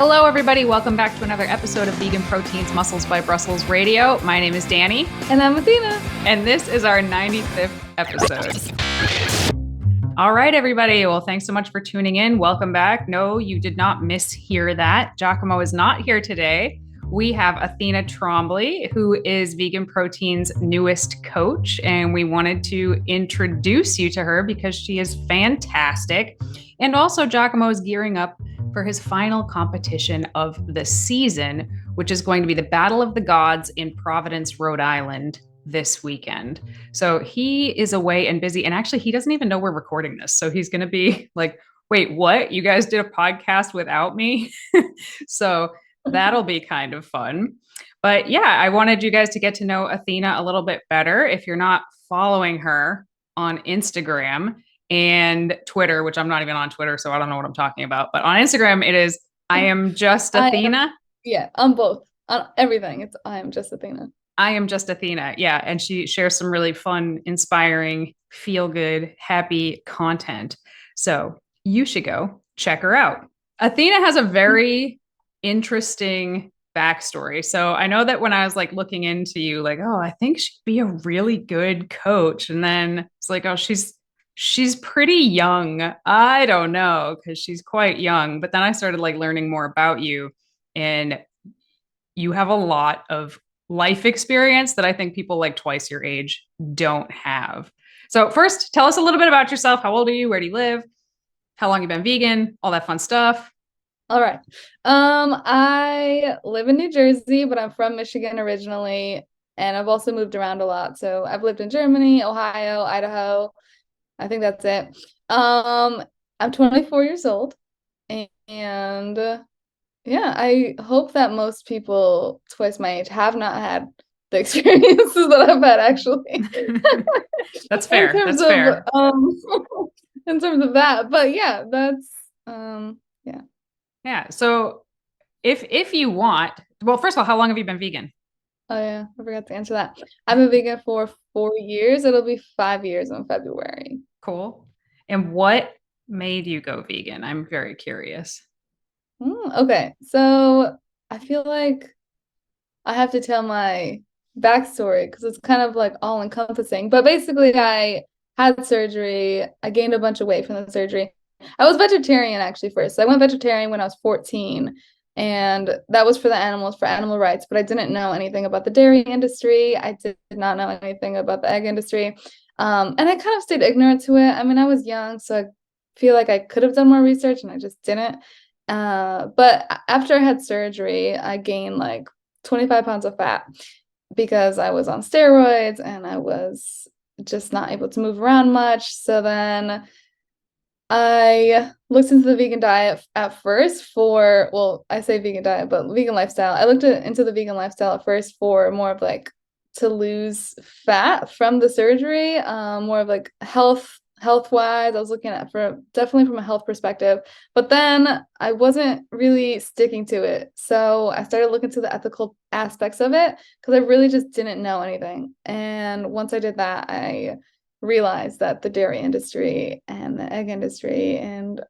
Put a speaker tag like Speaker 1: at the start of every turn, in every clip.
Speaker 1: Hello, everybody. Welcome back to another episode of Vegan Proteins Muscles by Brussels Radio. My name is Danny.
Speaker 2: And I'm Athena.
Speaker 1: And this is our 95th episode. All right, everybody. Well, thanks so much for tuning in. Welcome back. No, you did not mishear that. Giacomo is not here today. We have Athena Trombly, who is Vegan Protein's newest coach. And we wanted to introduce you to her because she is fantastic. And also, Giacomo is gearing up for his final competition of the season, which is going to be the Battle of the Gods in Providence, Rhode Island this weekend. So he is away and busy. And actually, he doesn't even know we're recording this. So he's going to be like, wait, what? You guys did a podcast without me? So that'll be kind of fun. But yeah, I wanted you guys to get to know Athena a little bit better. If you're not following her on Instagram and Twitter, which I'm not even on Twitter, so I don't know what I'm talking about. But on Instagram, it is I am just Athena.
Speaker 2: On both. On everything. It's I am just Athena.
Speaker 1: I am just Athena. Yeah. And she shares some really fun, inspiring, feel good, happy content. So you should go check her out. Athena has a very interesting backstory. So I know that when I was like looking into you, like, oh, I think she'd be a really good coach. And then it's like, oh, she's pretty young. I don't know, because she's quite young. But then I started like learning more about you, and you have a lot of life experience that I think people like twice your age don't have. So first, tell us a little bit about yourself. How old are you? Where do you live? How long you been vegan? All that fun stuff.
Speaker 2: All right. I live in New Jersey, but I'm from Michigan originally, and I've also moved around a lot. So I've lived in Germany, Ohio, Idaho. I think that's it. I'm 24 years old, and yeah, I hope that most people twice my age have not had the experiences that I've had, actually.
Speaker 1: That's fair. That's fair.
Speaker 2: In terms of that, but yeah, that's yeah.
Speaker 1: Yeah. So if you want, well, first of all, how long have you been vegan?
Speaker 2: Oh yeah, I forgot to answer that. I've been vegan for 4 years. It'll be 5 years in February.
Speaker 1: Cool. And what made you go vegan? I'm very curious.
Speaker 2: Okay, so I feel like I have to tell my backstory because it's kind of like all encompassing. But basically, I had surgery. I gained a bunch of weight from the surgery. I was vegetarian actually first. So I went vegetarian when I was 14, and that was for the animals, for animal rights. But I didn't know anything about the dairy industry. I did not know anything about the egg industry. And I kind of stayed ignorant to it. I mean, I was young, so I feel like I could have done more research, and I just didn't. But after I had surgery, I gained like 25 pounds of fat because I was on steroids and I was just not able to move around much. So then I looked into the vegan diet at first for, well, I say vegan diet, but vegan lifestyle. I looked into the vegan lifestyle at first for more of like to lose fat from the surgery, more of like health-wise. I was looking at for definitely from a health perspective, but then I wasn't really sticking to it. So I started looking to the ethical aspects of it because I really just didn't know anything. And once I did that, I realized that the dairy industry and the egg industry and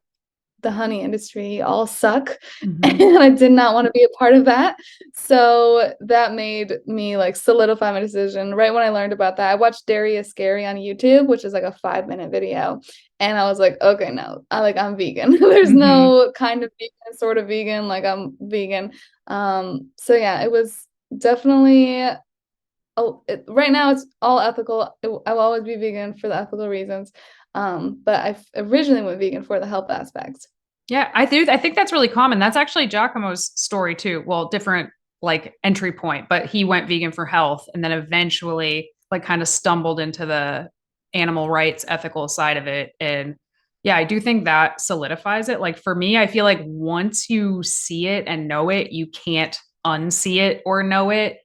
Speaker 2: the honey industry all suck. Mm-hmm. And I did not want to be a part of that. So that made me like solidify my decision. Right when I learned about that, I watched Dairy is Scary on YouTube, which is like a 5-minute video. And I was like, okay, no, I'm vegan. There's mm-hmm. no kind of vegan, sort of vegan, like I'm vegan. So yeah, it was definitely right now it's all ethical. I'll always be vegan for the ethical reasons. But I originally went vegan for the health aspect.
Speaker 1: Yeah, I think that's really common. That's actually Giacomo's story too. Well, different like entry point, but he went vegan for health and then eventually like kind of stumbled into the animal rights ethical side of it. And yeah, I do think that solidifies it. Like for me, I feel like once you see it and know it, you can't unsee it or know it.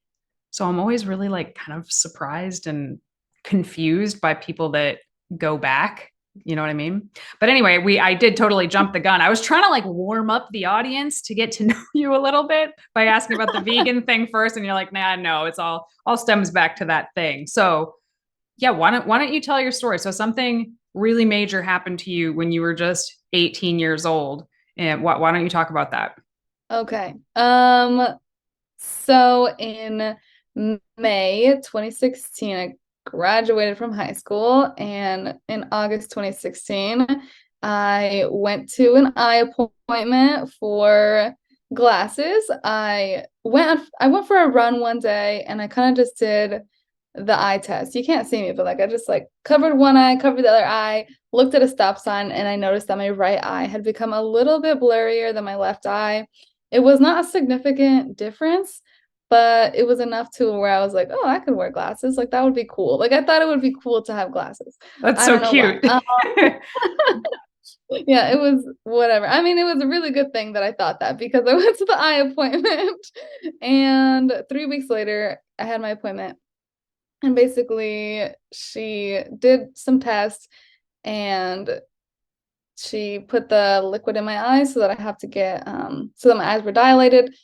Speaker 1: So I'm always really like kind of surprised and confused by people that go back. You know what I mean? But anyway, I did totally jump the gun. I was trying to like warm up the audience to get to know you a little bit by asking about the vegan thing first. And you're like, nah, no, it's all stems back to that thing. So yeah, why don't you tell your story? So something really major happened to you when you were just 18 years old. And why don't you talk about that?
Speaker 2: Okay. So in May 2016, I graduated from high school, and in August 2016, I went to an eye appointment for glasses. I went for a run one day, and I kind of just did the eye test. You can't see me, but like I just like covered one eye, covered the other eye, looked at a stop sign, and I noticed that my right eye had become a little bit blurrier than my left eye. It was not a significant difference, but it was enough to where I was like, oh, I could wear glasses. Like that would be cool. Like I thought it would be cool to have glasses.
Speaker 1: That's
Speaker 2: I
Speaker 1: so
Speaker 2: don't know why.
Speaker 1: cute.
Speaker 2: Yeah, it was whatever. I mean, it was a really good thing that I thought that because I went to the eye appointment and 3 weeks later I had my appointment. And basically, she did some tests and she put the liquid in my eyes so that I have to get so that my eyes were dilated.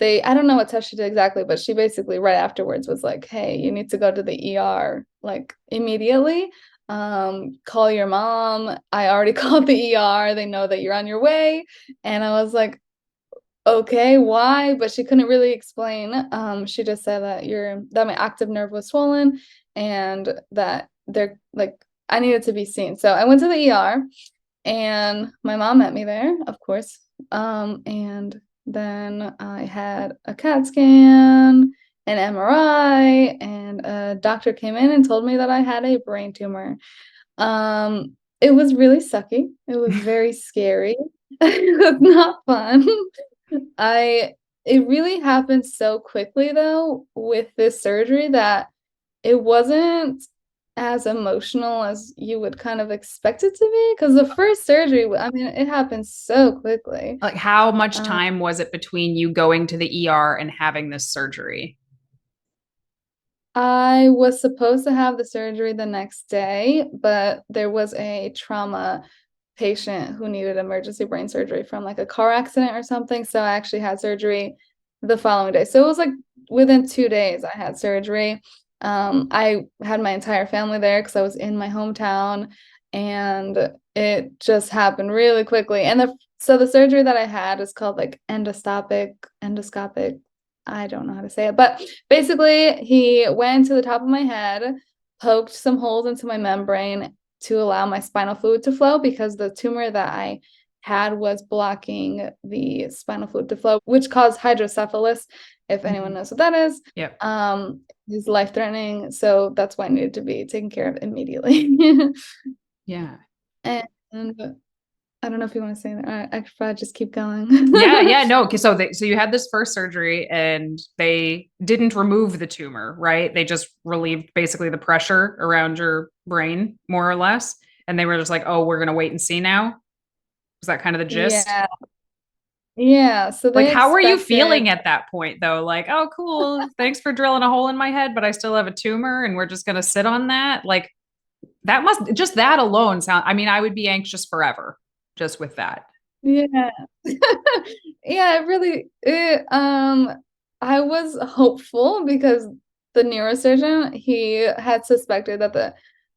Speaker 2: I don't know what test she did exactly, but she basically right afterwards was like, "Hey, you need to go to the ER like immediately. Call your mom. I already called the ER. They know that you're on your way." And I was like, "Okay, why?" But she couldn't really explain. She just said that my active nerve was swollen and that they're like I needed to be seen. So I went to the ER and my mom met me there, of course. And then I had a CAT scan, an MRI, and a doctor came in and told me that I had a brain tumor. It was really sucky. It was very scary. It was not fun. I it really happened so quickly though with this surgery that it wasn't as emotional as you would kind of expect it to be because the first surgery, I mean, it happened so quickly.
Speaker 1: Like, how much
Speaker 2: Um,
Speaker 1: time was it between you going to the ER and having this surgery?
Speaker 2: I was supposed to have the surgery the next day, but there was a trauma patient who needed emergency brain surgery from like a car accident or something. So I actually had surgery the following day. So it was like within 2 days I had surgery. I had my entire family there because I was in my hometown and it just happened really quickly. And the surgery that I had is called like endoscopic. I don't know how to say it, but basically he went to the top of my head, poked some holes into my membrane to allow my spinal fluid to flow because the tumor that I had was blocking the spinal fluid to flow, which caused hydrocephalus, if anyone
Speaker 1: Mhm.
Speaker 2: knows what that is.
Speaker 1: Yep.
Speaker 2: Is life-threatening, so that's why I needed to be taken care of immediately.
Speaker 1: Yeah.
Speaker 2: And I don't know if you want to say that. I could probably just keep going.
Speaker 1: Yeah, yeah, no. Okay, so you had this first surgery and they didn't remove the tumor, right? They just relieved basically the pressure around your brain, more or less. And they were just like, "Oh, we're gonna wait and see now." Was that kind of the gist?
Speaker 2: Yeah. Yeah. So
Speaker 1: Like,
Speaker 2: they
Speaker 1: how were you
Speaker 2: expected.
Speaker 1: feeling at that point, though? Like, "Oh, cool. Thanks for drilling a hole in my head, but I still have a tumor and we're just gonna sit on that." Like, that must just that alone sound. I mean, I would be anxious forever just with that.
Speaker 2: Yeah. Yeah, I was hopeful because the neurosurgeon, he had suspected that the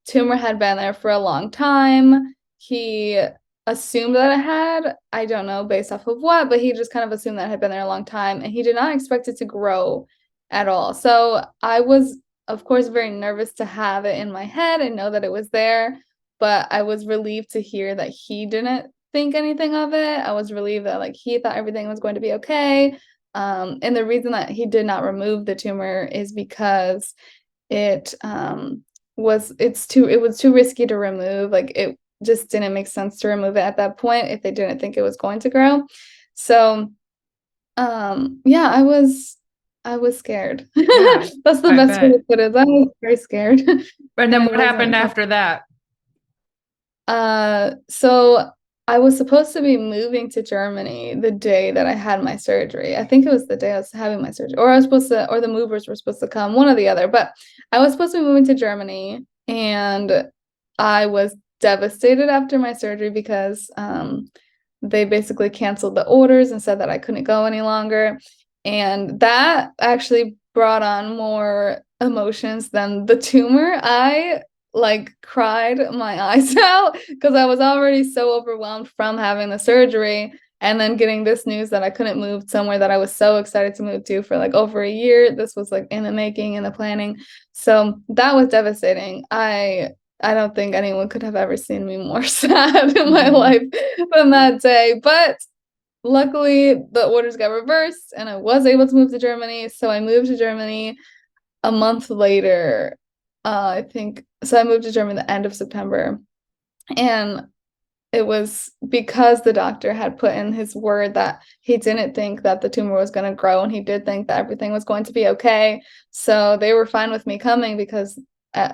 Speaker 2: tumor had been there for a long time. He assumed that it had, I don't know based off of what, but he just kind of assumed that it had been there a long time and he did not expect it to grow at all. So I was, of course, very nervous to have it in my head and know that it was there, but I was relieved to hear that he didn't think anything of it. I was relieved that like he thought everything was going to be okay. And the reason that he did not remove the tumor is because it it was too risky to remove. Like it just didn't make sense to remove it at that point if they didn't think it was going to grow. So yeah, I was scared.
Speaker 1: Yeah,
Speaker 2: That's the
Speaker 1: I
Speaker 2: best way to
Speaker 1: bet.
Speaker 2: put it. I was very scared.
Speaker 1: And
Speaker 2: And
Speaker 1: then
Speaker 2: it
Speaker 1: what happened
Speaker 2: wasn't fun.
Speaker 1: after that?
Speaker 2: So I was supposed to be moving to Germany the day that I had my surgery. I think it was the day I was having my surgery, or I was supposed to, or the movers were supposed to come, one or the other. But I was supposed to be moving to Germany, and I was devastated after my surgery because they basically canceled the orders and said that I couldn't go any longer. And that actually brought on more emotions than the tumor. I like cried my eyes out because I was already so overwhelmed from having the surgery. And then getting this news that I couldn't move somewhere that I was so excited to move to for like over a year. This was like in the making, in the planning. So that was devastating. I don't think anyone could have ever seen me more sad in my
Speaker 1: Mhm.
Speaker 2: life than that day. But luckily, the orders got reversed and I was able to move to Germany. So I moved to Germany a month later. I think so. I moved to Germany the end of September. And it was because the doctor had put in his word that he didn't think that the tumor was going to grow and he did think that everything was going to be okay. So they were fine with me coming because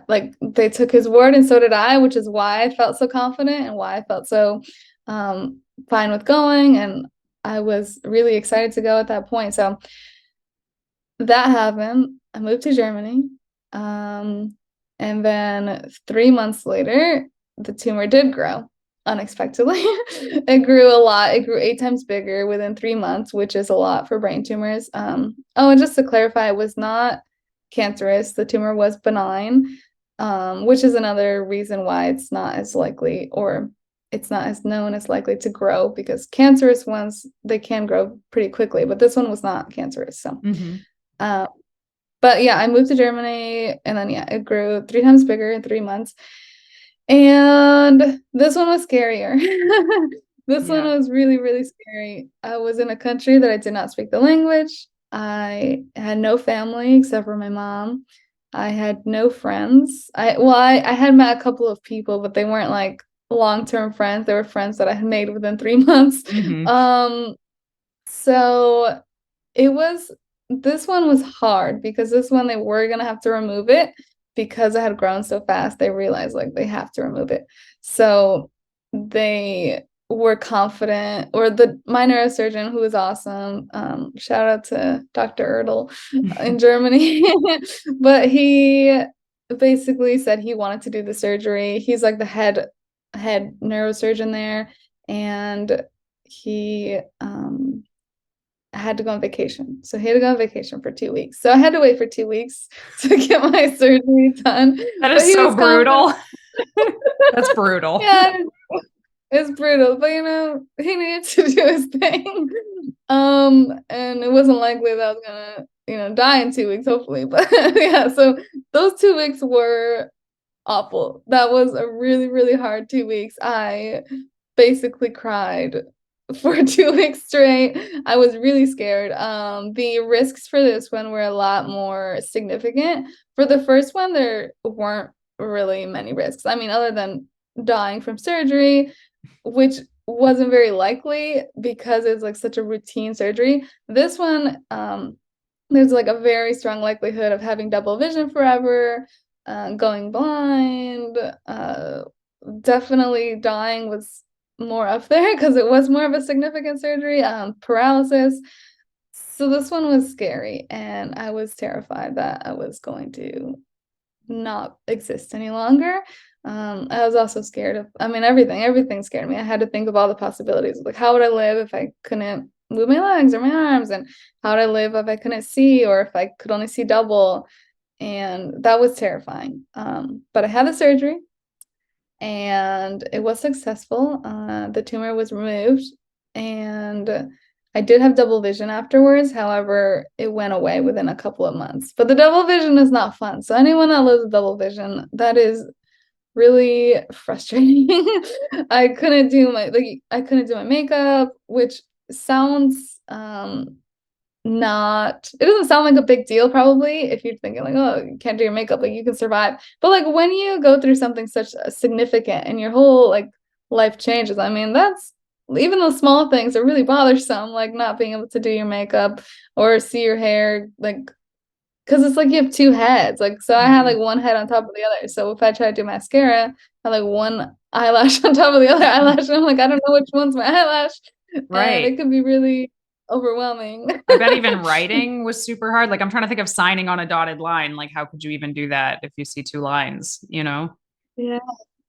Speaker 2: like they took his word and so did I, which is why I felt so confident and why I felt so fine with going. And I was really excited to go at that point. So that happened. I moved to Germany. And then 3 months later, the tumor did grow unexpectedly. It grew a lot. It grew 8 times bigger within 3 months, which is a lot for brain tumors. Oh, and just to clarify, it was not cancerous. The tumor was benign, which is another reason why it's not as likely or it's not as known as likely to grow because cancerous ones, they can grow pretty quickly, but this one was not cancerous. So,
Speaker 1: Mhm.
Speaker 2: uh, but yeah, I moved to Germany and then yeah, it grew 3 times bigger in 3 months. And this one was scarier. This one
Speaker 1: Yeah.
Speaker 2: was really, really scary. I was in a country that I did not speak the language. I had no family except for my mom. I had no friends. I had met a couple of people, but they weren't like long-term friends. They were friends that I had made within 3 months.
Speaker 1: Mhm.
Speaker 2: Um, so it was this one was hard because this one they were gonna have to remove it because I had grown so fast. They realized like they have to remove it. So they were confident, or the my neurosurgeon who was awesome. Shout out to Dr. Erdl in Germany. But he basically said he wanted to do the surgery. He's like the head neurosurgeon there, and he had to go on vacation. So he had to go on vacation for 2 weeks. So I had to wait for 2 weeks to get my surgery done.
Speaker 1: That
Speaker 2: But
Speaker 1: is
Speaker 2: he
Speaker 1: so
Speaker 2: was confident.
Speaker 1: brutal. That's brutal.
Speaker 2: Yeah, it's brutal. But he needed to do his thing. And it wasn't likely that I was gonna, die in 2 weeks, hopefully. But yeah, so those 2 weeks were awful. That was a really, really hard 2 weeks. I basically cried for 2 weeks straight. I was really scared. The risks for this one were a lot more significant. For the first one, there weren't really many risks. I mean, other than dying from surgery, which wasn't very likely because it's like such a routine surgery. This one, there's like a very strong likelihood of having double vision forever, going blind, definitely dying was more up there because it was more of a significant surgery, paralysis. So this one was scary, and I was terrified that I was going to not exist any longer. I was also scared of, I mean, everything scared me. I had to think of all the possibilities. Like, how would I live if I couldn't move my legs or my arms? And how would I live if I couldn't see or if I could only see double? And that was terrifying. But I had the surgery and it was successful. The tumor was removed, and I did have double vision afterwards. However, it went away within a couple of months. But the double vision is not fun. So anyone that lives with double vision, that is really frustrating. I couldn't do my makeup, which sounds not it doesn't sound like a big deal probably if you're thinking like, oh, you can't do your makeup, like you can survive. But like when you go through something such significant and your whole like life changes, I mean, that's even those small things are really bothersome, like not being able to do your makeup or see your hair, like because it's like you have two heads. Like so I had like
Speaker 1: Mhm.
Speaker 2: one head on top of the other. So if I try to do mascara, I had like one eyelash on top of the other eyelash. And I'm like, I don't know which one's my eyelash. And
Speaker 1: Right.
Speaker 2: it could be really overwhelming.
Speaker 1: I bet even writing was super hard. Like I'm trying to think of signing on a dotted line. Like how could you even do that if you see two lines, you know?
Speaker 2: Yeah,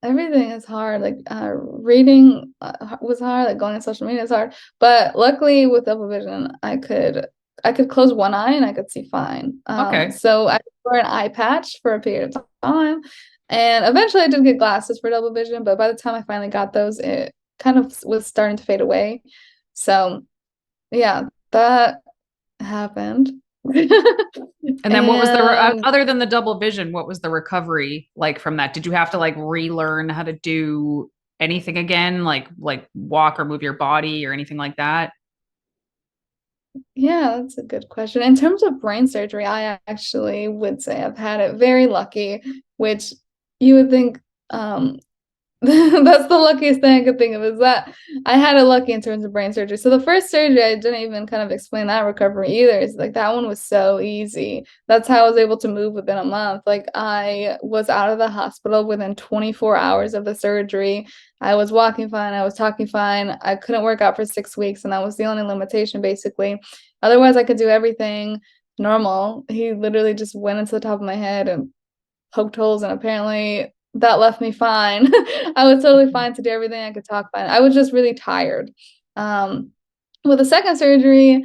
Speaker 2: everything is hard. Like reading was hard. Like going on social media is hard. But luckily, with double vision, I could close one eye and I could see fine.
Speaker 1: Okay.
Speaker 2: So I wore an eye patch for a period of time, and eventually I did get glasses for double vision. But by the time I finally got those, it kind of was starting to fade away. So yeah, that happened.
Speaker 1: And then what was
Speaker 2: And
Speaker 1: other than the double vision, what was the recovery like from that? Did you have to like relearn how to do anything again, like walk or move your body or anything like that?
Speaker 2: yeah, that's a good question. In terms of brain surgery, I actually would say I've had it very lucky, which you would think that's the luckiest thing I could think of is that I had it lucky in terms of brain surgery. So the first surgery, I didn't even kind of explain that recovery either. It's like that one was so easy. That's how I was able to move within a month. Like I was out of the hospital within 24 hours of the surgery. I was walking fine. I was talking fine. I couldn't work out for 6 weeks, and that was the only limitation basically. Otherwise, I could do everything normal. He literally just went into the top of my head and poked holes, and apparently that left me fine. I was totally fine to do everything. I could talk fine. I was just really tired. Um, with the second surgery,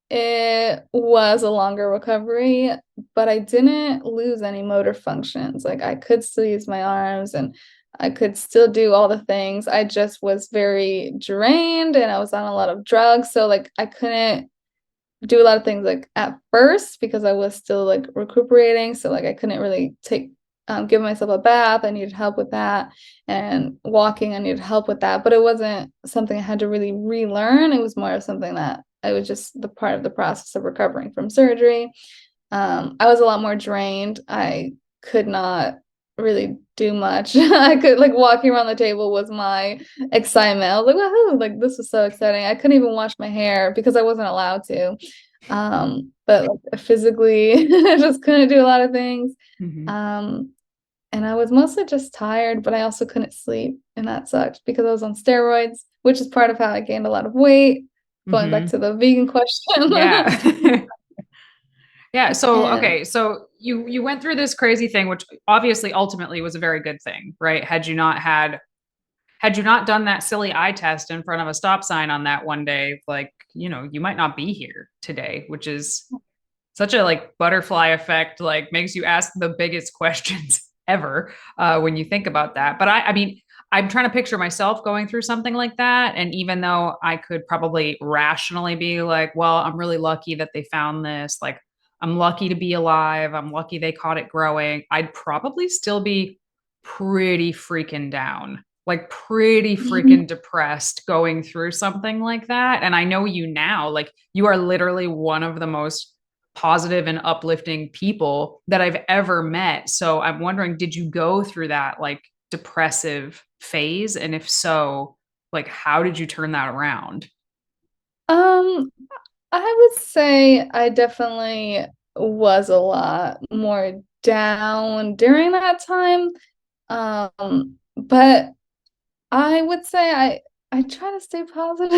Speaker 2: it was a longer recovery, but I didn't lose any motor functions. Like I could still use my arms and I could still do all the things. I just was very drained and I was on a lot of drugs. So like I couldn't do a lot of things like at first because I was still like recuperating. So like I couldn't really give myself a bath. I needed help with that. And walking, I needed help with that. But it wasn't something I had to really relearn. It was more of something that I was just the part of the process of recovering from surgery. I was a lot more drained. I could not really do much. I could like walking around the table was my excitement. I was like, woohoo, like this was so exciting. I couldn't even wash my hair because I wasn't allowed to. But like physically I just couldn't do a lot of things.
Speaker 1: Mm-hmm.
Speaker 2: Um, and I was mostly just tired, but I also couldn't sleep, and that sucked because I was on steroids, which is part of how I gained a lot of weight. Going back
Speaker 1: Mm-hmm.
Speaker 2: to the vegan question.
Speaker 1: Yeah. Yeah. So,
Speaker 2: And
Speaker 1: okay. So you went through this crazy thing, which obviously ultimately was a very good thing, right? Had you not done that silly eye test in front of a stop sign on that one day, like, you might not be here today, which is such a like butterfly effect, like makes you ask the biggest questions ever when you think about that. But I mean, I'm trying to picture myself going through something like that. And even though I could probably rationally be like, well, I'm really lucky that they found this, like, I'm lucky to be alive, I'm lucky they caught it growing, I'd probably still be pretty freaking down, like pretty freaking depressed going through something like that. And I know you now, like, you are literally one of the most positive and uplifting people that I've ever met. So I'm wondering, did you go through that like depressive phase? And if so, like, how did you turn that around?
Speaker 2: um, I would say I definitely was a lot more down during that time. But I would say I try to stay positive.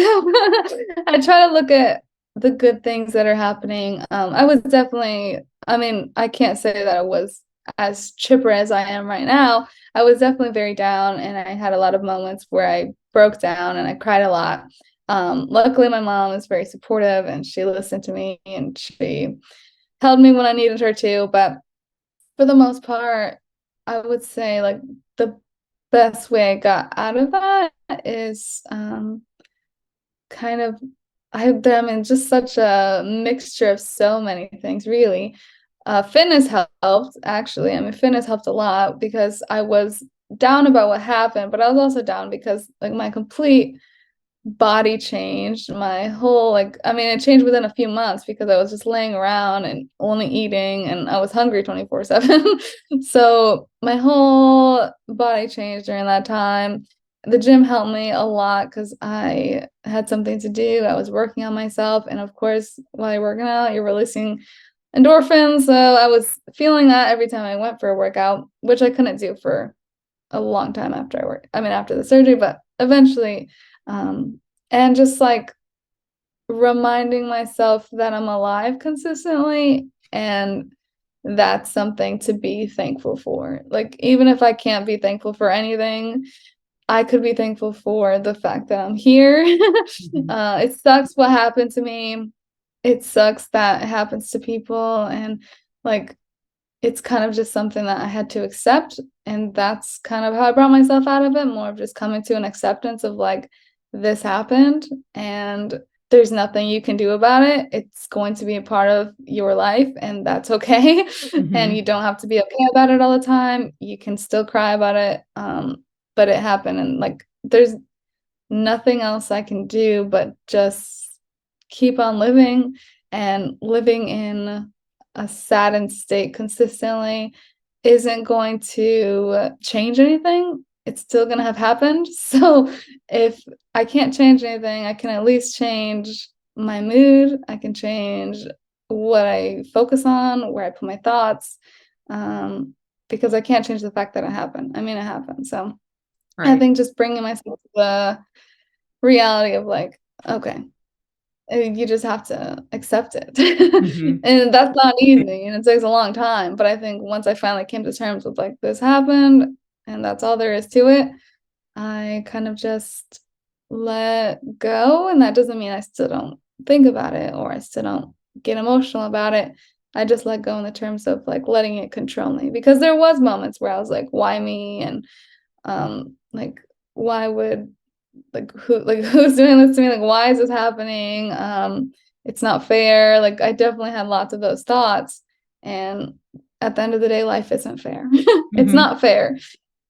Speaker 2: I try to look at the good things that are happening. I was definitely, I mean, I can't say that I was as chipper as I am right now. I was definitely very down, and I had a lot of moments where I broke down and I cried a lot. Luckily, my mom is very supportive and she listened to me and she held me when I needed her to. But for the most part, I would say like the best way I got out of that is kind of I mean just such a mixture of so many things really. Fitness helped actually. I mean fitness helped a lot because I was down about what happened, but I was also down because like my complete body changed. My whole like I mean it changed within a few months because I was just laying around and only eating and I was hungry 24/7. So my whole body changed during that time. The gym helped me a lot because I had something to do. I was working on myself, and of course while you're working out you're releasing endorphins, so I was feeling that every time I went for a workout, which I couldn't do for a long time after after the surgery, but eventually. Um, and just like reminding myself that I'm alive consistently, and that's something to be thankful for. Like, even if I can't be thankful for anything, I could be thankful for the fact that I'm here.
Speaker 1: Mhm.
Speaker 2: It sucks what happened to me. It sucks that it happens to people, and like it's kind of just something that I had to accept. And that's kind of how I brought myself out of it, more of just coming to an acceptance of like, this happened and there's nothing you can do about it. It's going to be a part of your life, and that's okay. And
Speaker 1: Hmm.
Speaker 2: you don't have to be okay about it all the time. You can still cry about it. But it happened, and like there's nothing else I can do but just keep on living, and living in a saddened state consistently isn't going to change anything. It's still going to have happened. So if I can't change anything, I can at least change my mood. I can change what I focus on, where I put my thoughts, um, because I can't change the fact that it happened. I mean, it happened. So I
Speaker 1: Right.
Speaker 2: think just bringing myself to the reality of like, okay, you just have to accept it.
Speaker 1: Hmm.
Speaker 2: And that's not easy and it takes a long time. But I think once I finally came to terms with like this happened and that's all there is to it, I kind of just let go. And that doesn't mean I still don't think about it or I still don't get emotional about it. I just let go in the terms of like letting it control me because there was moments where I was like, why me? And like why would who's doing this to me? Like why is this happening? It's not fair. Like I definitely had lots of those thoughts. And at the end of the day, life isn't fair. It's
Speaker 1: Hmm.
Speaker 2: not fair.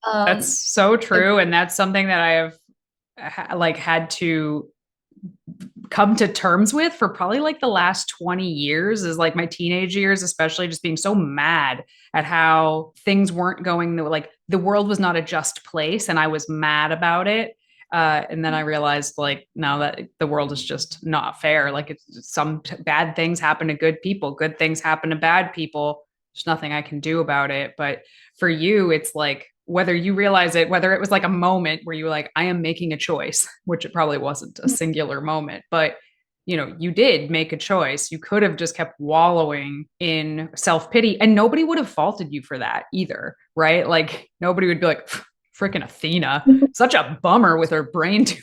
Speaker 1: That's
Speaker 2: Um,
Speaker 1: so
Speaker 2: it,
Speaker 1: true. And that's something that I have like had to come to terms with for probably like the last 20 years, is like my teenage years, especially just being so mad at how things weren't going like the world was not a just place and I was mad about it. And then I realized like now that the world is just not fair. Like it's some bad things happen to good people, good things happen to bad people. There's nothing I can do about it. But for you, it's like whether you realize it, whether it was like a moment where you were like, I am making a choice, which it probably wasn't a singular moment, but you did make a choice. You could have just kept wallowing in self-pity and nobody would have faulted you for that either, right? Like nobody would be like, freaking Athena, such a bummer with her brain tumor.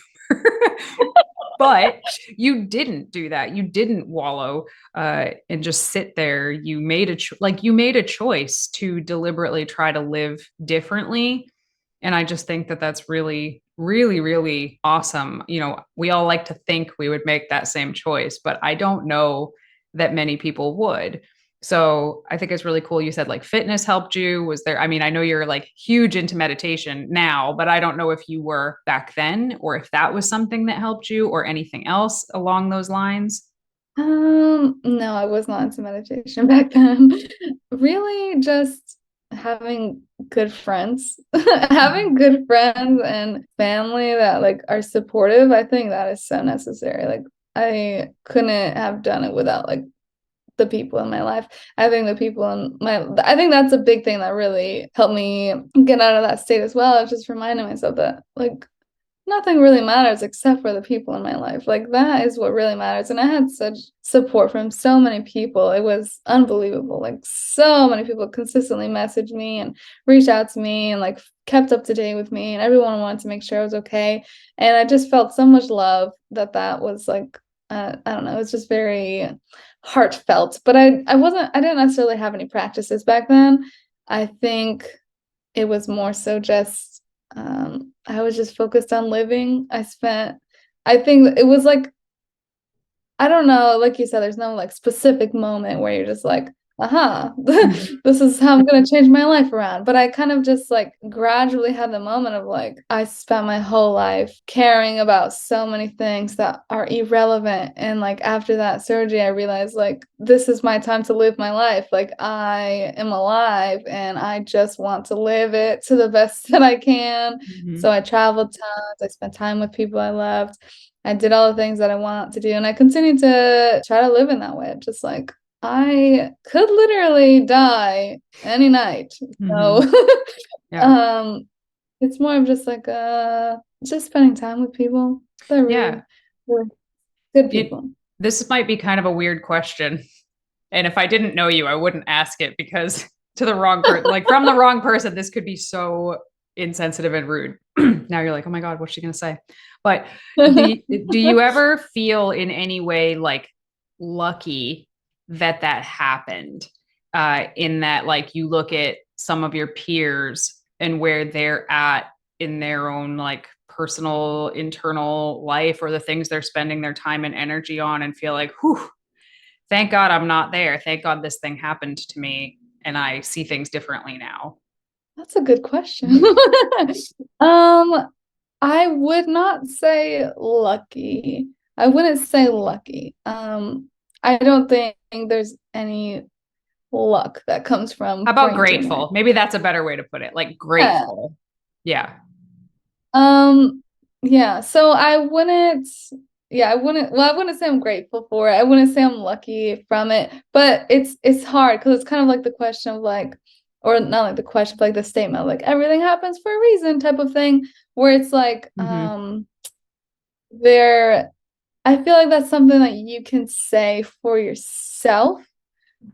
Speaker 1: But you didn't do that. You didn't wallow and just sit there. You made you made a choice to deliberately try to live differently. And I just think that that's really, really, really awesome. We all like to think we would make that same choice, but I don't know that many people would. So I think it's really cool. You said like fitness helped you. Was there, I mean, I know you're like huge into meditation now, but I don't know if you were back then or if that was something that helped you or anything else along those lines.
Speaker 2: no, I was not into meditation back then. Really just having good friends, having
Speaker 1: Mhm.
Speaker 2: good friends and family that like are supportive. I think that is so necessary. Like I couldn't have done it without like the people in my life. I think that's a big thing that really helped me get out of that state as well. It's just reminding myself that like nothing really matters except for the people in my life. Like that is what really matters. And I had such support from so many people. It was unbelievable. Like so many people consistently messaged me and reached out to me and like kept up to date with me and everyone wanted to make sure I was okay. And I just felt so much love that was like I don't know, it was just very heartfelt. But I didn't necessarily have any practices back then. I think it was more so just I was just focused on living. I think it was like I don't know, like you said, there's no like specific moment where you're just like, aha,
Speaker 1: Mhm.
Speaker 2: this is how I'm gonna change my life around. But I kind of just like gradually had the moment of like, I spent my whole life caring about so many things that are irrelevant. And like after that surgery, I realized like this is my time to live my life. Like I am alive and I just want to live it to the best that I can. So
Speaker 1: Mhm.
Speaker 2: I traveled tons, I spent time with people I loved. I did all the things that I want to do, and I continue to try to live in that way. Just like I could literally die any night. So,
Speaker 1: Mhm. Yeah.
Speaker 2: um, it's more of just like just spending time with people that
Speaker 1: Yeah.
Speaker 2: really were good
Speaker 1: It,
Speaker 2: people.
Speaker 1: this might be kind of a weird question. And if I didn't know you, I wouldn't ask it because to the wrong person, like from the wrong person, this could be so insensitive and rude. Now you're like, oh my God, what's she going to say? But do you ever feel in any way like lucky that that happened? In that, like, you look at some of your peers and where they're at in their own like personal internal life or the things they're spending their time and energy on and feel like, whew, thank God I'm not there. Thank God this thing happened to me and I see things differently now?
Speaker 2: That's a good question. Um, I would not say lucky. I wouldn't say lucky. I don't think there's any luck that comes
Speaker 1: How
Speaker 2: from
Speaker 1: about
Speaker 2: brain tumor.
Speaker 1: grateful? Maybe that's a better way to put it. Like
Speaker 2: Yeah.
Speaker 1: grateful. Yeah.
Speaker 2: Um, yeah, so I wouldn't say I'm grateful for it. I wouldn't say I'm lucky from it, but it's hard because it's kind of like the question of like, or not like the question, but like the statement, like everything happens for a reason type of thing, where it's like,
Speaker 1: Mm-hmm.
Speaker 2: there, I feel like that's something that you can say for yourself,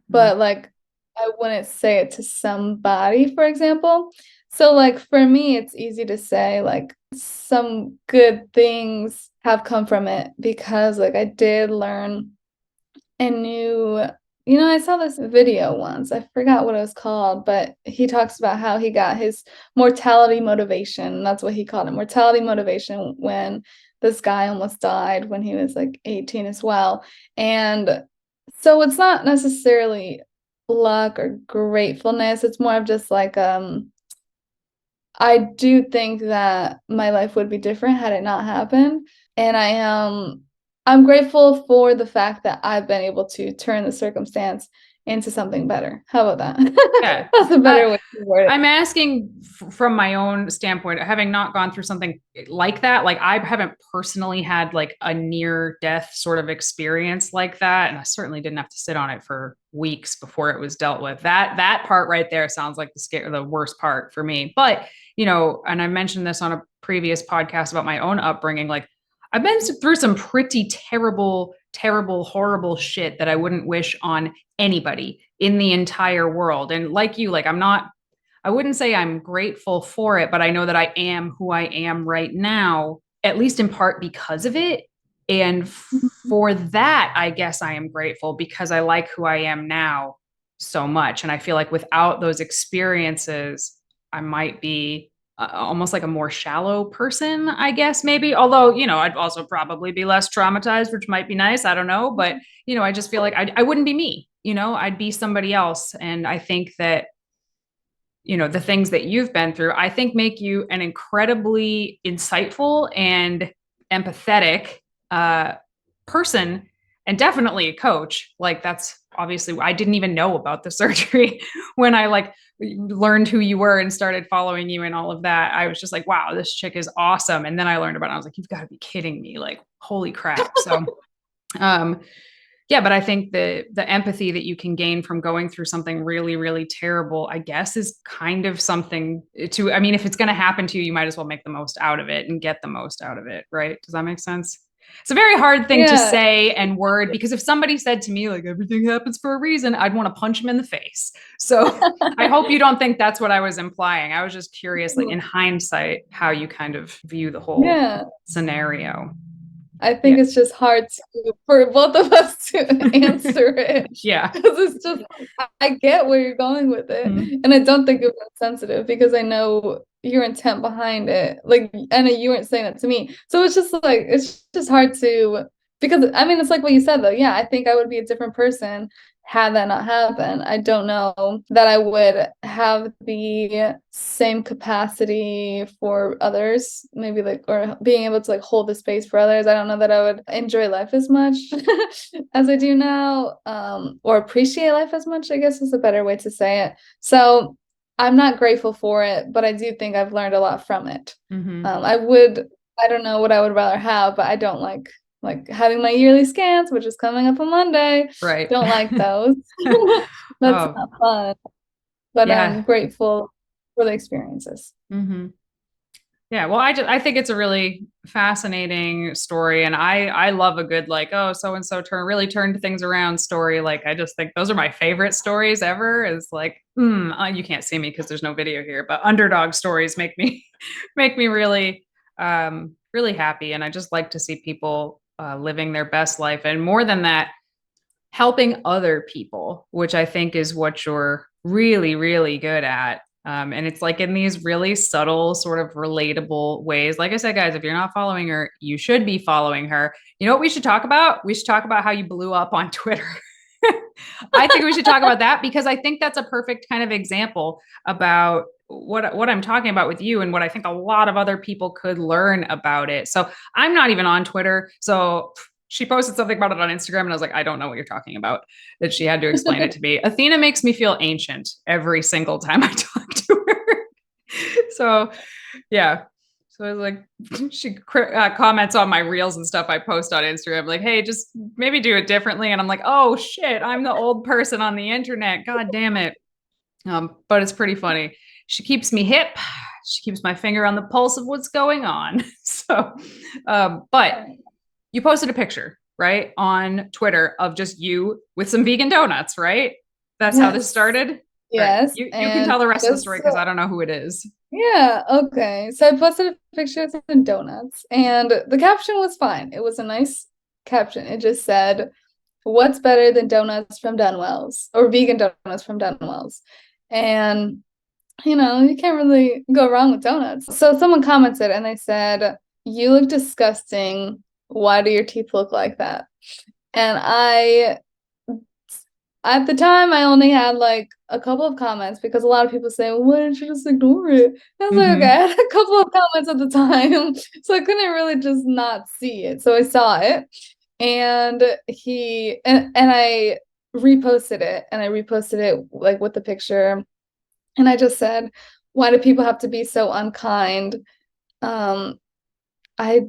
Speaker 2: but like I wouldn't say it to somebody, for example. So like for me, it's easy to say like some good things have come from it because like I did learn a new, I saw this video once. I forgot what it was called, but he talks about how he got his mortality motivation. That's what he called it, mortality motivation, when this guy almost died when he was like 18 as well. And so it's not necessarily luck or gratefulness. It's more of just like I do think that my life would be different had it not happened. And I'm grateful for the fact that I've been able to turn the circumstance into something better. How about that?
Speaker 1: Yeah.
Speaker 2: That's a better way to word it.
Speaker 1: I'm asking from my own standpoint, having not gone through something like that. Like I haven't personally had like a near death sort of experience like that. And I certainly didn't have to sit on it for weeks before it was dealt with. That part right there sounds like the worst part for me. But, and I mentioned this on a previous podcast about my own upbringing. Like I've been through some pretty terrible, terrible, horrible shit that I wouldn't wish on anybody in the entire world. And like you, like I wouldn't say I'm grateful for it, but I know that I am who I am right now, at least in part because of it. And for that, I guess I am grateful because I like who I am now so much. And I feel like without those experiences, I might be almost like a more shallow person, I guess, maybe. Although, I'd also probably be less traumatized, which might be nice. I don't know. But, I just feel like I wouldn't be me, I'd be somebody else. And I think that the things that you've been through, I think make you an incredibly insightful and empathetic person and definitely a coach. Like that's obviously, I didn't even know about the surgery when I like learned who you were and started following you and all of that. I was just like, wow, this chick is awesome. And then I learned about it. I was like, you've got to be kidding me. Like, holy crap. So, um, yeah, but I think the empathy that you can gain from going through something really, really terrible, I guess, is kind of something to, I mean, if it's going to happen to you, you might as well make the most out of it and get the most out of it, right? Does that make sense? It's a very hard thing to
Speaker 2: Yeah.
Speaker 1: say and word because if somebody said to me, like, everything happens for a reason, I'd want to punch them in the face. So I hope you don't think that's what I was implying. I was just curious, like, in hindsight, how you kind of view the whole
Speaker 2: Yeah.
Speaker 1: scenario.
Speaker 2: I
Speaker 1: Yeah.
Speaker 2: think it's just hard for both of us to answer it
Speaker 1: Yeah.
Speaker 2: because it's just I get where you're going with it,
Speaker 1: Mhm.
Speaker 2: and I don't think it was sensitive because I know your intent behind it. Like I know you weren't saying that to me, so it's just hard to because I mean it's like what you said though. Yeah, I think I would be a different person had that not happened. I don't know that I would have the same capacity for others, maybe like, or being able to like hold the space for others. I don't know that I would enjoy life as much as I do now, or appreciate life as much, I guess is a better way to say it. So I'm not grateful for it, but I do think I've learned a lot from it.
Speaker 1: Mm-hmm.
Speaker 2: I don't know what I would rather have, but I don't like having my yearly scans, which is coming up on Monday.
Speaker 1: Right.
Speaker 2: Don't like those. That's
Speaker 1: Oh,
Speaker 2: not fun, but I'm
Speaker 1: yeah.
Speaker 2: grateful for the experiences.
Speaker 1: Mm-hmm. Yeah. Well, I think it's a really fascinating story, and I love a good like, oh, so and so really turned things around story. Like I just think those are my favorite stories ever. Is like, you can't see me because there's no video here, but underdog stories make me make me really really happy, and I just like to see people living their best life, and more than that, helping other people, which I think is what you're really, really good at. And it's like in these really subtle, sort of relatable ways. Like I said, guys, if you're not following her, you should be following her. You know what we should talk about? We should talk about how you blew up on Twitter. I think we should talk about that because I think that's a perfect kind of example about what I'm talking about with you and what I think a lot of other people could learn about it. So I'm not even on Twitter. So she posted something about it on Instagram and I was like, I don't know what you're talking about. That she had to explain it to me. Athena makes me feel ancient every single time I talk to her. So yeah. So I was like, she comments on my reels and stuff I post on Instagram, like, hey, just maybe do it differently. And I'm like, oh shit, I'm the old person on the internet. God damn it. But it's pretty funny. She keeps me hip. She keeps my finger on the pulse of what's going on. So, but you posted a picture, right, on Twitter of just you with some vegan donuts, right? That's how this
Speaker 2: Yes.
Speaker 1: started. All right.
Speaker 2: Yes.
Speaker 1: You can
Speaker 2: And
Speaker 1: tell the rest of the
Speaker 2: just
Speaker 1: story because I don't know who it is.
Speaker 2: yeah, okay. So I posted a picture of some donuts and the caption was fine. It was a nice caption. It just said, what's better than donuts from Dunwell's or vegan donuts from Dunwell's? And you can't really go wrong with donuts. So someone commented and they said, you look disgusting. Why do your teeth look like that? And at the time, I only had like a couple of comments because a lot of people say, well, why didn't you just ignore it? I was like, okay, I
Speaker 1: Mm-hmm.
Speaker 2: had a couple of comments at the time, so I couldn't really just not see it. So I saw it, and I reposted it, and I reposted it like with the picture, and I just said, why do people have to be so unkind? Um, I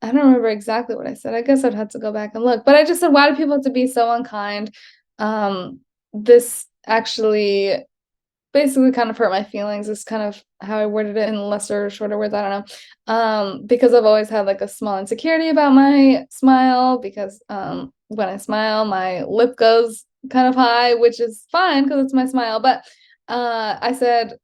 Speaker 2: I don't remember exactly what I said. I guess I'd have to go back and look. But I just said, why do people have to be so unkind? This actually basically kind of hurt my feelings. Is kind of how I worded it in lesser, shorter words. I don't know. Because I've always had like a small insecurity about my smile because when I smile, my lip goes kind of high, which is fine because it's my smile. But I said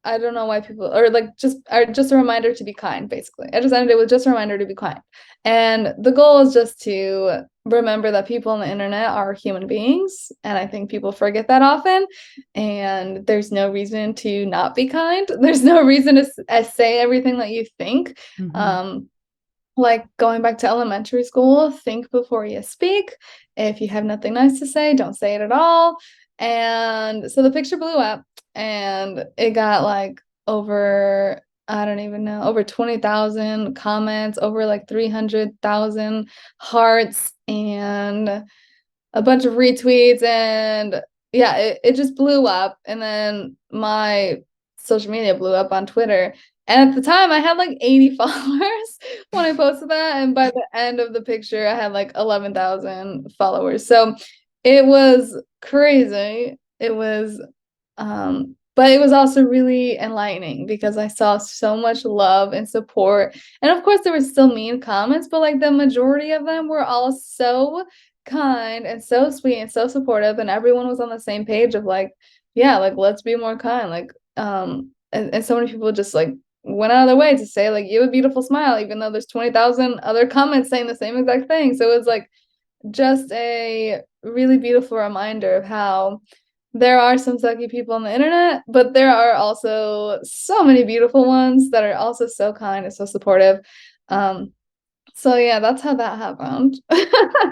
Speaker 2: I don't know why people or like just a reminder to be kind, basically. I just ended it with just a reminder to be kind. And the goal is just to remember that people on the internet are human beings. And I think people forget that often. And there's no reason to not be kind. There's no reason to say everything that you think.
Speaker 1: Mm-hmm.
Speaker 2: Like going back to elementary school, think before you speak. If you have nothing nice to say, don't say it at all. And so the picture blew up and it got like over, I don't even know, over 20,000 comments, over like 300,000 hearts and a bunch of retweets. And yeah, it just blew up. And then my social media blew up on Twitter. And at the time, I had like 80 followers when I posted that. And by the end of the picture, I had like 11,000 followers. So it was crazy. But it was also really enlightening because I saw so much love and support. And of course, there were still mean comments, but like the majority of them were all so kind and so sweet and so supportive. And everyone was on the same page of like, yeah, like let's be more kind. Like, and so many people just like went out of their way to say like you have a beautiful smile, even though there's 20,000 other comments saying the same exact thing. So it was like just a really beautiful reminder of how there are some sucky people on the internet, but there are also so many beautiful ones that are also so kind and so supportive. So yeah, that's how that happened.
Speaker 1: Yeah,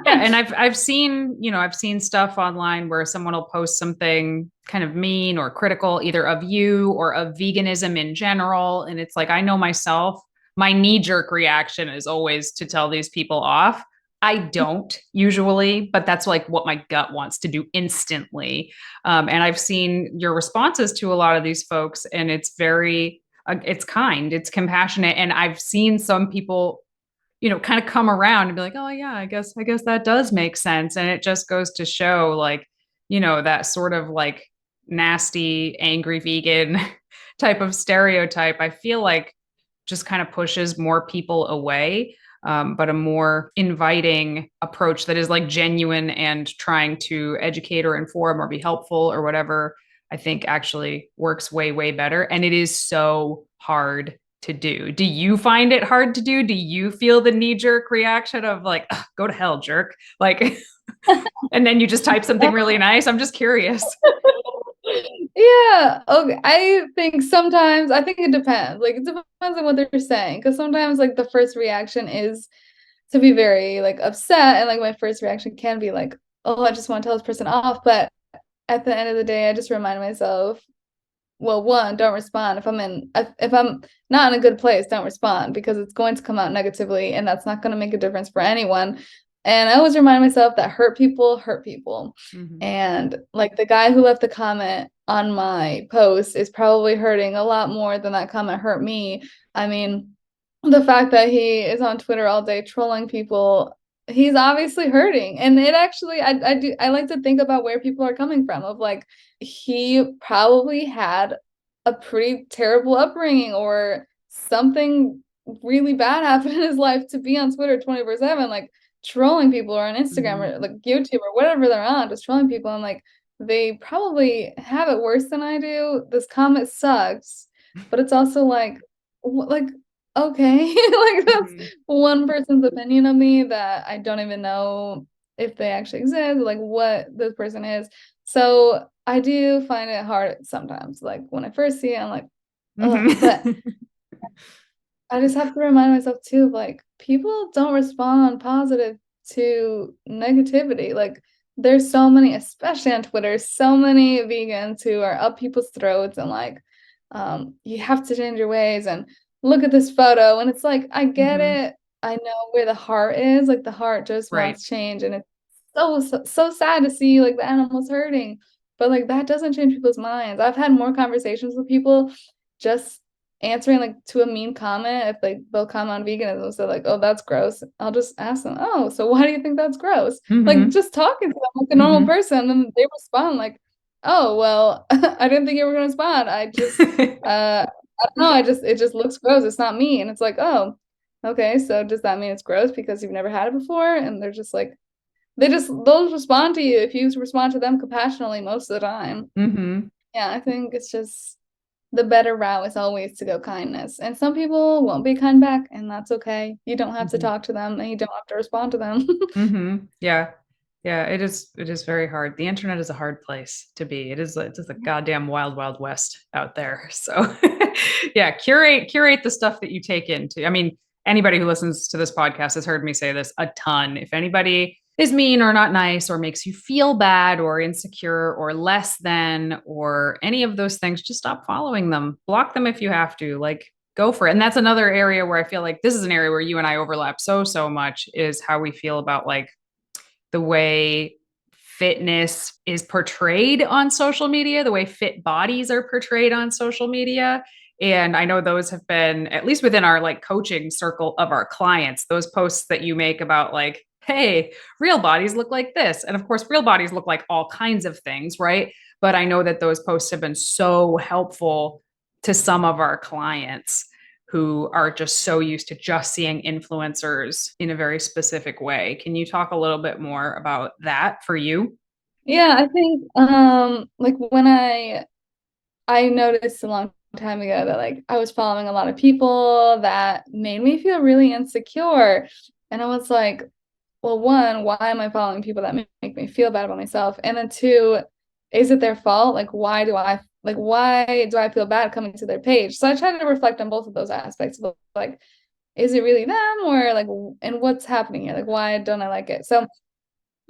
Speaker 1: and I've seen, I've seen stuff online where someone will post something kind of mean or critical either of you or of veganism in general, and it's like I know myself, my knee-jerk reaction is always to tell these people off. I don't usually, but that's like what my gut wants to do instantly. And I've seen your responses to a lot of these folks, and it's very, it's kind, it's compassionate, and I've seen some people kind of come around and be like, oh yeah, I guess that does make sense. And it just goes to show like, that sort of like nasty, angry vegan type of stereotype, I feel like just kind of pushes more people away. But a more inviting approach that is like genuine and trying to educate or inform or be helpful or whatever, I think actually works way, way better. And it is so hard to do. Do you find it hard to do? Do you feel the knee jerk reaction of like, go to hell, jerk? Like, and then you just type something really nice? I'm just curious.
Speaker 2: Yeah. Okay. I think it depends. Like it depends on what they're saying. Because sometimes like the first reaction is to be very like upset. And like my first reaction can be like, oh, I just want to tell this person off. But at the end of the day, I just remind myself, well, one, don't respond. If I'm not in a good place, don't respond because it's going to come out negatively and that's not going to make a difference for anyone. And I always remind myself that hurt people hurt people.
Speaker 1: Mm-hmm.
Speaker 2: And like the guy who left the comment on my post is probably hurting a lot more than that comment hurt me. I mean, the fact that he is on Twitter all day trolling people, he's obviously hurting. And it actually I like to think about where people are coming from of like he probably had a pretty terrible upbringing or something really bad happened in his life to be on Twitter 24/7, like trolling people or on Instagram
Speaker 1: Mm-hmm.
Speaker 2: or like YouTube or whatever they're on, just trolling people. I'm like, they probably have it worse than I do. This comment sucks, but it's also like, like, okay, like that's
Speaker 1: Mm-hmm.
Speaker 2: one person's opinion of me that I don't even know if they actually exist, like what this person is. So I do find it hard sometimes. Like when I first see it, I'm like, oh, but
Speaker 1: Mm-hmm.
Speaker 2: I just have to remind myself too, of like people don't respond positive to negativity. Like there's so many, especially on Twitter, so many vegans who are up people's throats and like, you have to change your ways and look at this photo. And it's like, I get
Speaker 1: Mm-hmm.
Speaker 2: it. I know where the heart is. Like the heart just
Speaker 1: Right.
Speaker 2: wants change. And it's so sad to see like the animals hurting. But like that doesn't change people's minds. I've had more conversations with people just answering like to a mean comment if like they'll comment on veganism, so like, oh, that's gross, I'll just ask them, oh, so why do you think that's gross, like
Speaker 1: Mm-hmm.
Speaker 2: just talking to them like a normal
Speaker 1: Mm-hmm.
Speaker 2: person, and they respond like, oh well, I didn't think you were going to respond, I just I don't know, I just it just looks gross, it's not me. And it's like, oh, okay, so does that mean it's gross because you've never had it before? And they're just like, they'll respond to you if you respond to them compassionately most of the time.
Speaker 1: Mm-hmm.
Speaker 2: Yeah, I think it's just the better route is always to go kindness. And some people won't be kind back, and that's okay. You don't have to
Speaker 1: Mm-hmm.
Speaker 2: talk to them and you don't have to respond to them.
Speaker 1: Mm-hmm. Yeah. Yeah, it is very hard. The internet is a hard place to be. It is a goddamn wild, wild west out there. So yeah, curate the stuff that you take into. I mean, anybody who listens to this podcast has heard me say this a ton. If anybody is mean or not nice or makes you feel bad or insecure or less than or any of those things, just stop following them. Block them if you have to. Like go for it. And that's another area where I feel like this is an area where you and I overlap so much is how we feel about like the way fitness is portrayed on social media, the way fit bodies are portrayed on social media. And I know those have been, at least within our like coaching circle of our clients, those posts that you make about like, hey, real bodies look like this. And of course, real bodies look like all kinds of things, right? But I know that those posts have been so helpful to some of our clients who are just so used to just seeing influencers in a very specific way. Can you talk a little bit more about that for you?
Speaker 2: Yeah, I think like when I noticed a long time ago that like I was following a lot of people that made me feel really insecure. And I was like, well, one, why am I following people that make me feel bad about myself? And then two, is it their fault? Like, why do I feel bad coming to their page? So I tried to reflect on both of those aspects. Like, is it really them or like, and what's happening here? Like, why don't I like it? So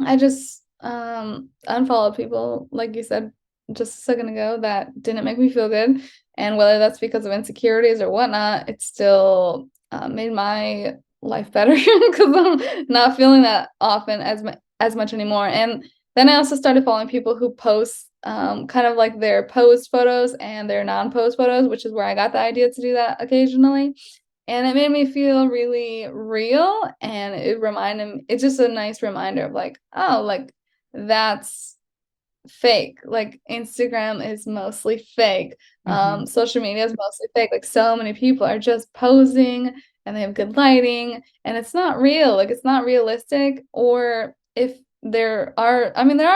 Speaker 2: I just unfollowed people, like you said just a second ago, that didn't make me feel good. And whether that's because of insecurities or whatnot, it still made my life better because I'm not feeling that often as much anymore. And then I also started following people who post kind of like their post photos and their non-post photos, which is where I got the idea to do that occasionally. And it made me feel really real, and it's just a nice reminder of like, oh, like that's fake. Like Instagram is mostly fake.
Speaker 1: Mm-hmm.
Speaker 2: Social media is mostly fake. Like so many people are just posing and they have good lighting and it's not real. Like it's not realistic. Or if there are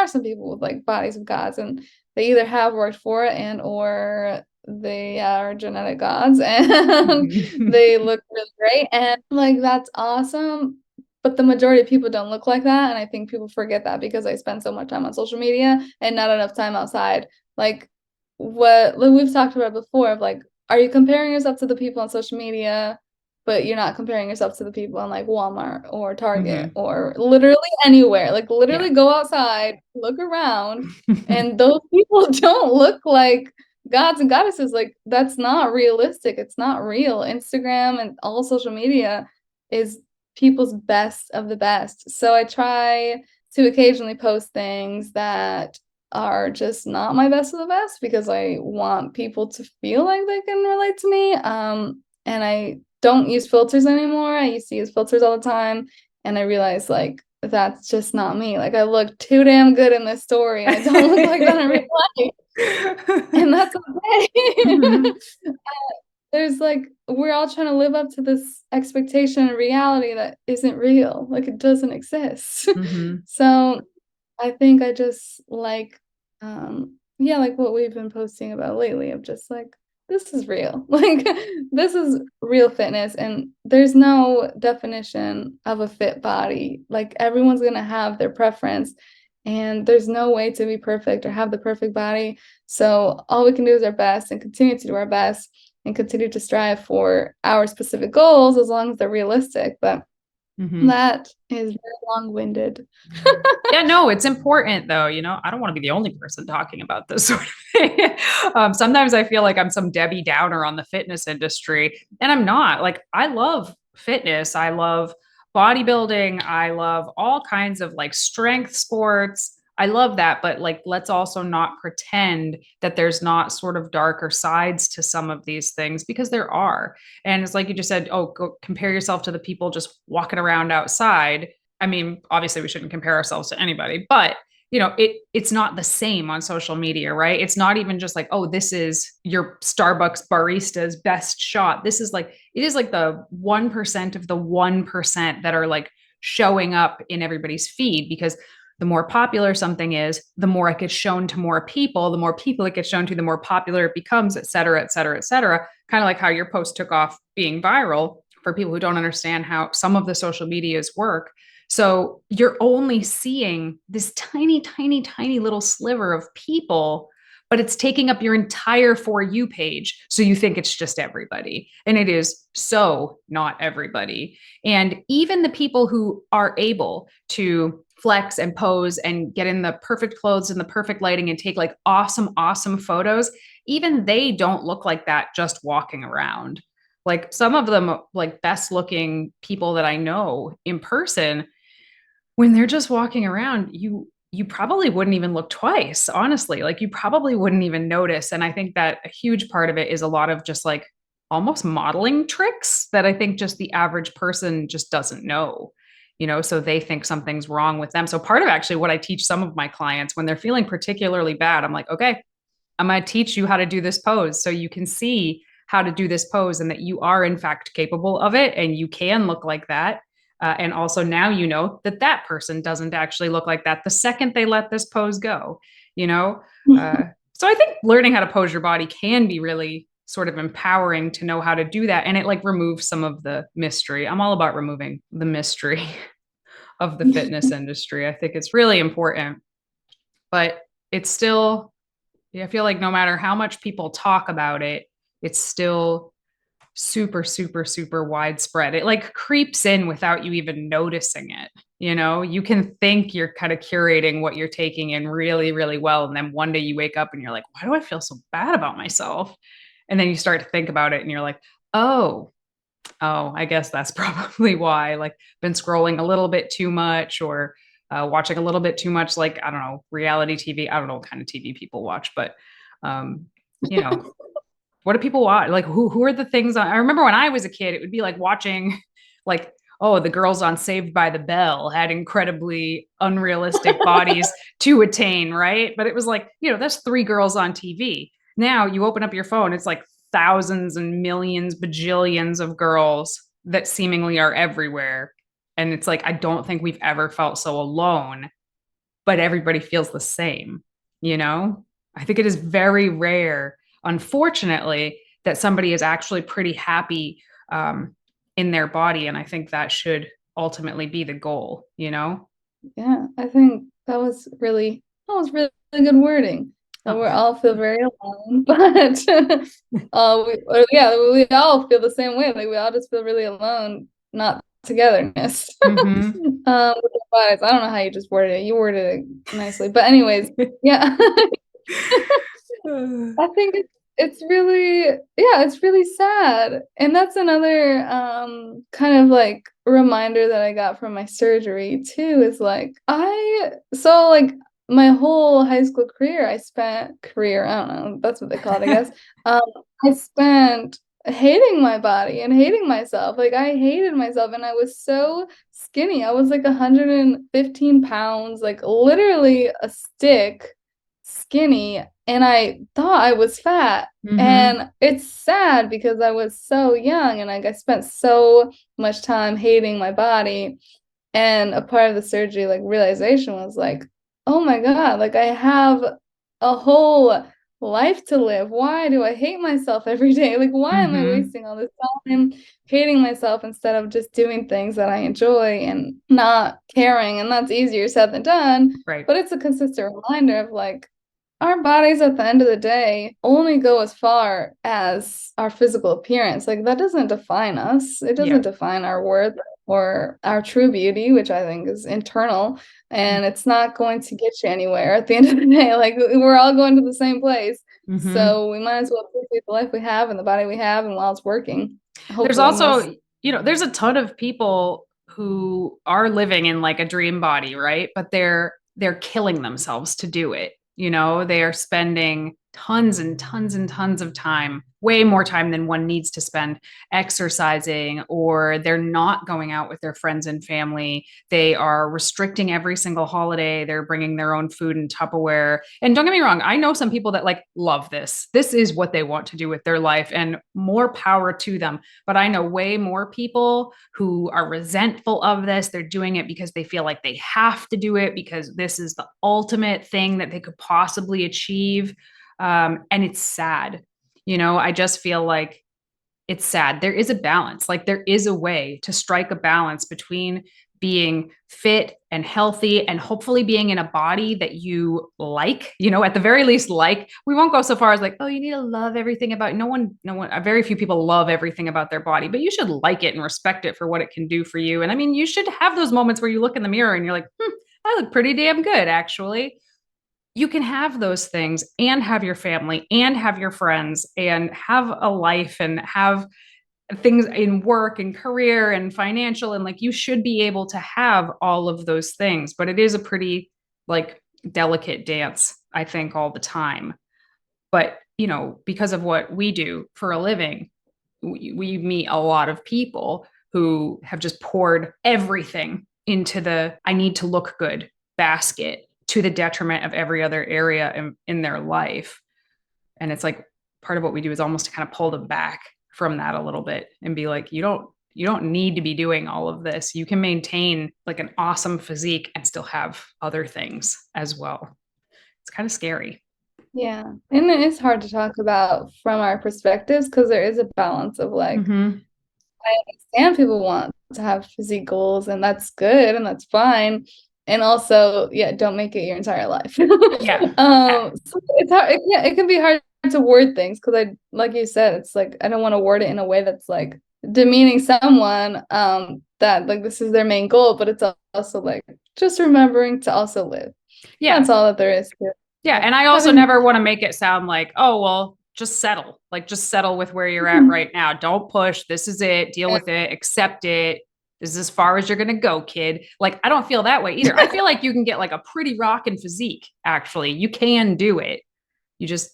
Speaker 2: some people with like bodies of gods and they either have worked for it and or they are genetic gods and
Speaker 1: Mm-hmm.
Speaker 2: they look really great and like that's awesome, but the majority of people don't look like that. And I think people forget that because I spend so much time on social media and not enough time outside. Like what like we've talked about before of like, are you comparing yourself to the people on social media, but you're not comparing yourself to the people on like Walmart or Target
Speaker 1: Hmm.
Speaker 2: or literally anywhere. Like
Speaker 1: Yeah.
Speaker 2: literally go outside, look around, and those people don't look like gods and goddesses. Like that's not realistic. It's not real. Instagram and all social media is people's best of the best. So I try to occasionally post things that are just not my best of the best because I want people to feel like they can relate to me. And I don't use filters anymore. I used to use filters all the time, and I realized like that's just not me. Like I look too damn good in this story, and I don't look like that in real life, and that's okay.
Speaker 1: Hmm.
Speaker 2: There's like we're all trying to live up to this expectation and reality that isn't real. Like it doesn't exist.
Speaker 1: Hmm.
Speaker 2: So I think I just like, yeah, like what we've been posting about lately of just like, this is real. Like, this is real fitness. And there's no definition of a fit body. Like, everyone's going to have their preference, and there's no way to be perfect or have the perfect body. So, all we can do is our best and continue to do our best and continue to strive for our specific goals as long as they're realistic. But
Speaker 1: Hmm.
Speaker 2: that is very long-winded.
Speaker 1: Yeah, no, it's important though. I don't want to be the only person talking about this sort of thing. Sometimes I feel like I'm some Debbie Downer on the fitness industry, and I'm not. Like, I love fitness, I love bodybuilding, I love all kinds of like strength sports. I love that, but like, let's also not pretend that there's not sort of darker sides to some of these things because there are. And it's like you just said, oh, go compare yourself to the people just walking around outside. I mean, obviously we shouldn't compare ourselves to anybody, but it's not the same on social media, right? It's not even just like, oh, this is your Starbucks barista's best shot. This is like it is like the 1% of the 1% that are like showing up in everybody's feed because the more popular something is, the more it gets shown to more people, the more people it gets shown to, the more popular it becomes, et cetera, et cetera, et cetera. Kind of like how your post took off being viral for people who don't understand how some of the social medias work. So you're only seeing this tiny, tiny, tiny little sliver of people, but it's taking up your entire For You page. So you think it's just everybody. And it is so not everybody. And even the people who are able to flex and pose and get in the perfect clothes and the perfect lighting and take like awesome, awesome photos, even they don't look like that just walking around. Like some of them, like best looking people that I know in person, when they're just walking around, you probably wouldn't even look twice, honestly. Like you probably wouldn't even notice. And I think that a huge part of it is a lot of just like almost modeling tricks that I think just the average person just doesn't know. So they think something's wrong with them. So part of actually what I teach some of my clients when they're feeling particularly bad, I'm like, okay, I'm going to teach you how to do this pose so you can see how to do this pose and that you are in fact capable of it and you can look like that. And also now you know that that person doesn't actually look like that the second they let this pose go, you know? Uh, so I think learning how to pose your body can be really sort of empowering to know how to do that. And it like removes some of the mystery. I'm all about removing the mystery of the fitness industry. I think it's really important, but it's still, yeah, I feel like no matter how much people talk about it, it's still super, super, super widespread. It like creeps in without you even noticing it. You can think you're kind of curating what you're taking in really, really well. And then one day you wake up and you're like, why do I feel so bad about myself? And then you start to think about it and you're like, oh, I guess that's probably why. Like, been scrolling a little bit too much or watching a little bit too much, like, I don't know, reality TV. I don't know what kind of TV people watch, but, um, you know, what do people watch? Like, who are the things I remember when I was a kid, it would be like watching, like, oh, the girls on Saved by the Bell had incredibly unrealistic bodies to attain, right? But it was like, that's three girls on TV. Now you open up your phone, it's like thousands and millions, bajillions of girls that seemingly are everywhere. And it's like, I don't think we've ever felt so alone, but everybody feels the same, you know? I think it is very rare, unfortunately, that somebody is actually pretty happy um, in their body. And I think that should ultimately be the goal?
Speaker 2: Yeah, I think that was really good wording. So
Speaker 1: Oh.
Speaker 2: we all feel very alone, but we all feel the same way. Like we all just feel really alone, not togetherness.
Speaker 1: Mm-hmm.
Speaker 2: With our bodies. I don't know how you just worded it. You worded it nicely, but anyways, yeah. I think it's really it's really sad. And that's another kind of like reminder that I got from my surgery too is like my whole high school career I don't know, that's what they call it, I guess. Um I spent hating my body and hating myself. Like I hated myself and I was so skinny. I was like 115 pounds, like literally a stick skinny, and I thought I was fat.
Speaker 1: Mm-hmm.
Speaker 2: And it's sad because I was so young and like I spent so much time hating my body. And a part of the surgery, like realization was like, oh my God, like I have a whole life to live. Why do I hate myself every day? Like, why am I
Speaker 1: Mm-hmm.
Speaker 2: wasting all this time hating myself instead of just doing things that I enjoy and not caring? And that's easier said than done.
Speaker 1: Right.
Speaker 2: But it's a consistent reminder of like, our bodies at the end of the day only go as far as our physical appearance. Like that doesn't define us. It
Speaker 1: Yeah.
Speaker 2: doesn't define our worth or our true beauty, which I think is internal. And it's not going to get you anywhere at the end of the day. Like we're all going to the same place.
Speaker 1: Mm-hmm.
Speaker 2: So we might as well appreciate the life we have and the body we have and while it's working.
Speaker 1: There's
Speaker 2: Hopefully, most.
Speaker 1: also, there's a ton of people who are living in like a dream body, right? But they're killing themselves to do it. They are spending tons and tons and tons of time, way more time than one needs to spend exercising, or they're not going out with their friends and family. They are restricting every single holiday. They're bringing their own food in Tupperware. And don't get me wrong, I know some people that like love this. This is what they want to do with their life, and more power to them. But I know way more people who are resentful of this. They're doing it because they feel like they have to do it because this is the ultimate thing that they could possibly achieve. And it's sad. I just feel like it's sad. There is a balance. Like there is a way to strike a balance between being fit and healthy and hopefully being in a body that you like, at the very least, like. We won't go so far as like, oh, you need to love everything about. No one, very few people love everything about their body, but you should like it and respect it for what it can do for you. And I mean, you should have those moments where you look in the mirror and you're like, I look pretty damn good, actually. You can have those things and have your family and have your friends and have a life and have things in work and career and financial, and like you should be able to have all of those things, but it is a pretty like delicate dance, I think, all the time. But because of what we do for a living, we meet a lot of people who have just poured everything into the I need to look good basket to the detriment of every other area in their life. And it's like part of what we do is almost to kind of pull them back from that a little bit and be like, you don't need to be doing all of this. You can maintain like an awesome physique and still have other things as well. It's kind of scary.
Speaker 2: Yeah. And it is hard to talk about from our perspectives because there is a balance of like,
Speaker 1: Mm-hmm.
Speaker 2: I understand people want to have physique goals, and that's good and that's fine. And also, yeah, don't make it your entire life.
Speaker 1: Yeah.
Speaker 2: So it's hard. It can be hard to word things because like you said, it's like I don't want to word it in a way that's like demeaning someone. That like this is their main goal, but it's also like just remembering to also live.
Speaker 1: Yeah.
Speaker 2: That's all that there is to it.
Speaker 1: Yeah.
Speaker 2: Like
Speaker 1: And I also
Speaker 2: having.
Speaker 1: never want to make it sound like, oh, well, just settle. Like, just settle with where you're at right now. Don't push. This is it. Deal with it. Accept it. This is as far as you're going to go, kid. Like, I don't feel that way either. I feel like you can get like a pretty rockin' physique, actually. You can do it. You just,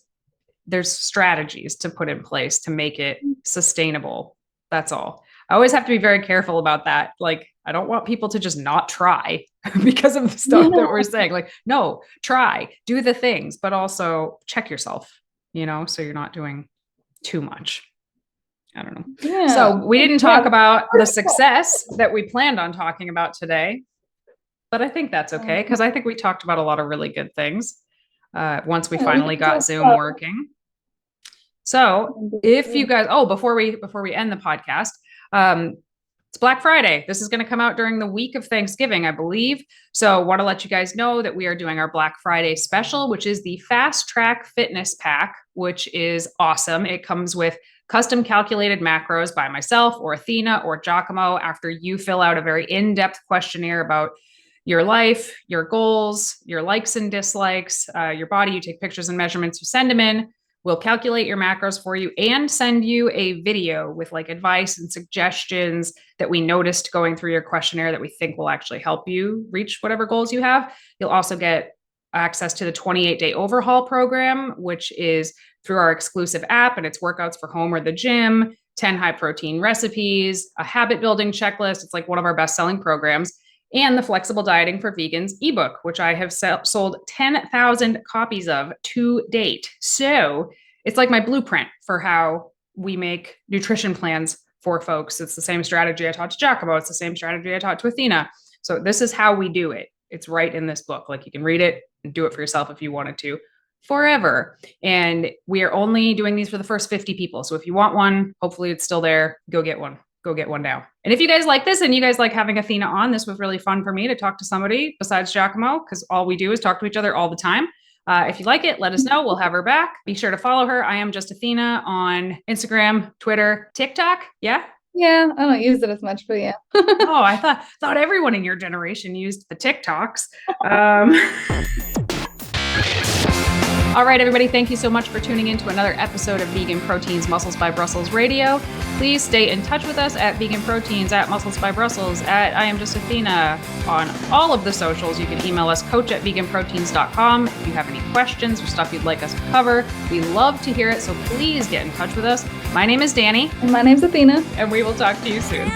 Speaker 1: there's strategies to put in place to make it sustainable. That's all. I always have to be very careful about that. Like, I don't want people to just not try because of the stuff that we're saying. Like, no, try, do the things, but also check yourself, so you're not doing too much. I don't know.
Speaker 2: Yeah.
Speaker 1: So we didn't talk about the success that we planned on talking about today, but I think that's okay because I think we talked about a lot of really good things once we
Speaker 2: Yeah, we
Speaker 1: finally
Speaker 2: can
Speaker 1: got
Speaker 2: talk
Speaker 1: Zoom
Speaker 2: about.
Speaker 1: working. So if you guys, oh, before we end the podcast, um, It's Black Friday. This is going to come out during the week of Thanksgiving, I believe. So, want to let you guys know that we are doing our Black Friday special, which is the Fast Track Fitness Pack, which is awesome. It comes with custom calculated macros by myself or Athena or Giacomo after you fill out a very in-depth questionnaire about your life, your goals, your likes and dislikes, your body. You take pictures and measurements, you send them in. We'll calculate your macros for you and send you a video with like advice and suggestions that we noticed going through your questionnaire that we think will actually help you reach whatever goals you have. You'll also get access to the 28-day overhaul program, which is through our exclusive app, and it's workouts for home or the gym, 10 high protein recipes, a habit building checklist. It's like one of our best selling programs. And the Flexible Dieting for Vegans ebook, which I have sold 10,000 copies of to date. So it's like my blueprint for how we make nutrition plans for folks. It's the same strategy I taught to Giacomo. It's the same strategy I taught to Athena. So this is how we do it. It's right in this book. Like you can read it and do it for yourself if you wanted to forever. And we are only doing these for the first 50 people. So if you want one, hopefully it's still there. Go get one. Go get one now. And if you guys like this and you guys like having Athena on, this was really fun for me to talk to somebody besides Giacomo, because all we do is talk to each other all the time. If you like it, let us know. We'll have her back. Be sure to follow her. I am just Athena on Instagram, Twitter, TikTok. Yeah.
Speaker 2: Yeah, I don't use it as much, but yeah.
Speaker 1: Oh, I thought everyone in your generation used the TikToks. All right, everybody, thank you so much for tuning in to another episode of Vegan Proteins Muscles by Brussels Radio. Please stay in touch with us at Vegan Proteins, at Muscles by Brussels, at I Am Just Athena, on all of the socials. You can email us, coach@veganproteins.com. If you have any questions or stuff you'd like us to cover, we love to hear it, so please get in touch with us. My name is Danny.
Speaker 2: And my name's Athena.
Speaker 1: And we will talk to you soon.